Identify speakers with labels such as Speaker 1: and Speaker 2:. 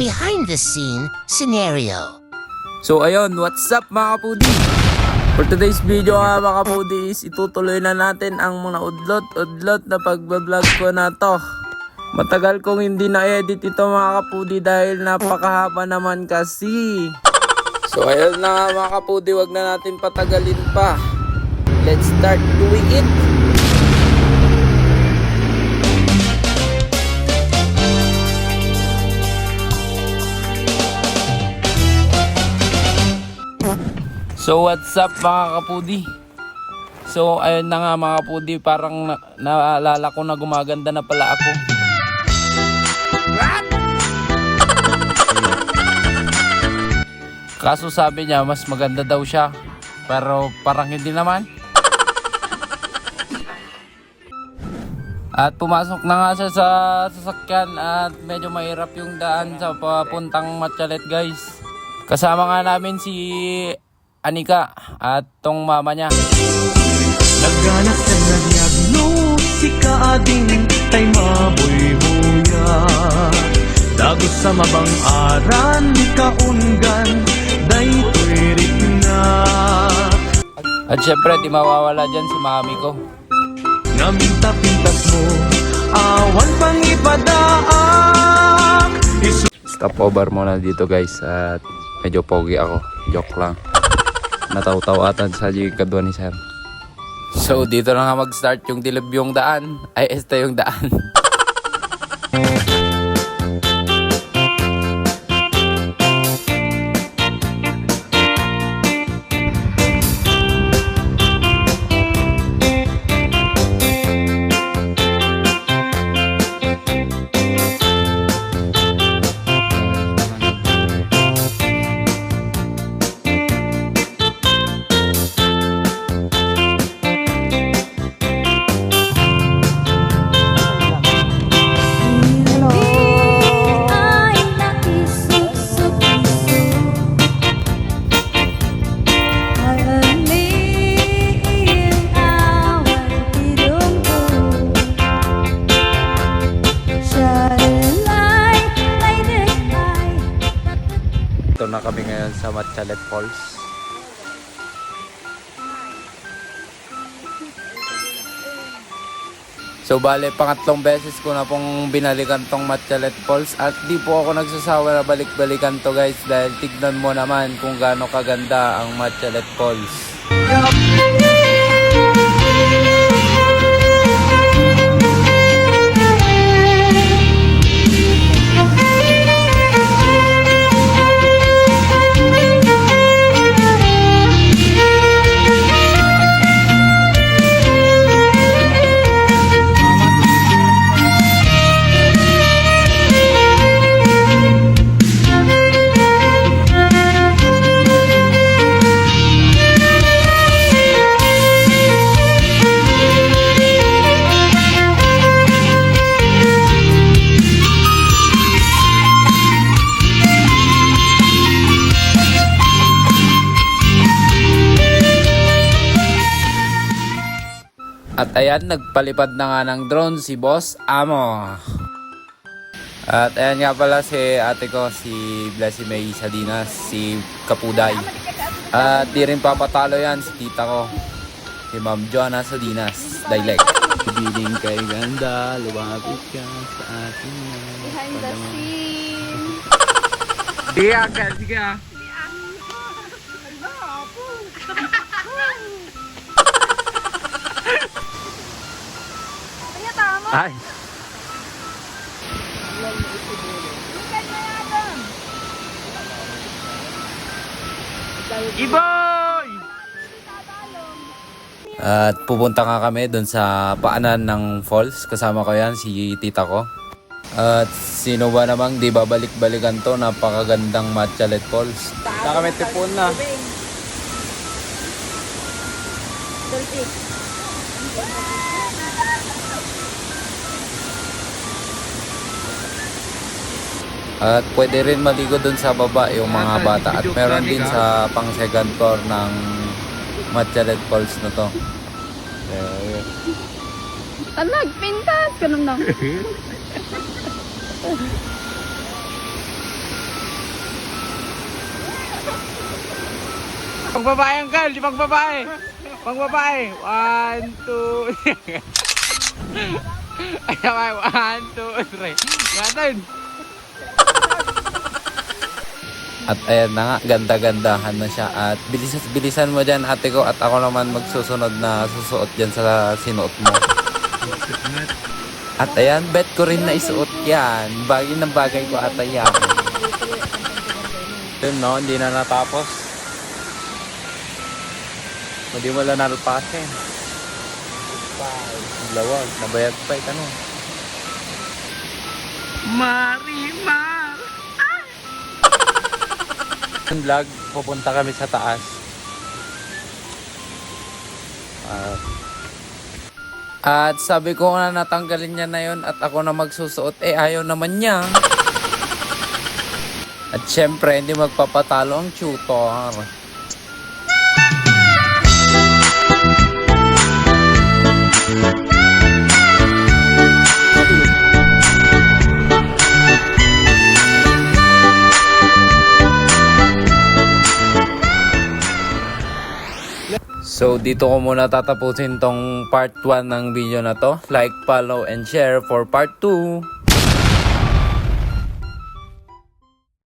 Speaker 1: behind the scene scenario.
Speaker 2: So ayun, what's up mga kapudi? For today's video mga kapudi is itutuloy na natin ang mga udlot na pagbablog ko na to. Matagal kong hindi na-edit ito mga kapudi dahil napakahaba naman kasi. So ayun na nga mga kapudi, wag na natin patagalin pa. Let's start doing it! So what's up mga kapudi? So ayun na nga mga kapudi, parang naalala ko na gumaganda na pala ako. Kaso sabi niya mas maganda daw siya, pero parang hindi naman. At pumasok na nga siya sa sasakyan at medyo mahirap yung daan sa papuntang Matyalet guys. Kasama nga namin si Anika at tong mama niya.
Speaker 3: Nagganas ka na diagnosika ading tay maboy-boya. Dagos sa mabang aran kaungan day tuwirik na.
Speaker 2: At syempre di mawawala dyan si mami ko.
Speaker 3: Naminta-pintas mo awan pang ipadaak.
Speaker 2: Stop over muna dito guys at medyo pogi ako. Joke lang. Nataw-taw atan sa kadwa ni sir. So dito na nga mag-start yung Dilubyong daan. Ay esta yung daan. Ito na kami ngayon sa Matyalet Falls. So bale, pangatlong beses ko na pong binalikan tong Matyalet Falls at di po ako nagsasawa na balik-balikan to guys dahil tignan mo naman kung gaano kaganda ang Matyalet Falls. At ayan, nagpalipad na nga ng drone si Boss Amo. At ayan nga pala si ate ko, si Blessy May Salinas, si Kapuday. At di rin papatalo yan si tita ko, si Ma'am Joanna Salinas, Dialect.
Speaker 4: Piling kay ganda, lumapit ka sa atin.
Speaker 5: Behind the scene.
Speaker 2: Iya ka, sige ah.
Speaker 5: Kaya tama.
Speaker 2: Ay. Iboy! At pupunta nga kami doon sa paanan ng falls. Kasama ko yan, si tita ko. At sino ba namang di babalik-balikan to, napakagandang Matyalet Falls. Na kami tipon na. At pwede rin maligo dun sa baba yung mga bata. At meron din sa pang second floor ng Matyalet Falls na to.
Speaker 5: Nagpintas ka nung nang.
Speaker 2: Pag babae ang girl, di pag babae. Pag babae. 1, 2, ay, 1, 2, 3. Natin. At ayan na nga, ganda-gandahan na siya. At bilisan mo dyan ate ko. At ako naman magsusunod na susuot dyan sa sinuot mo. At ayan, bet ko rin na isuot yan. Bagay ng bagay ko ata yan. Yun no, hindi na natapos. Hindi mo lang nalpasin. Lawag, nabayad pa ano. Marimar! Vlog, pupunta kami sa taas. At sabi ko na natanggalin niya na yun at ako na magsusuot. Eh ayaw naman niya. At syempre hindi magpapatalo ang tutor. So dito ko muna tatapusin tong part 1 ng video na to. Like, follow, and share for part 2.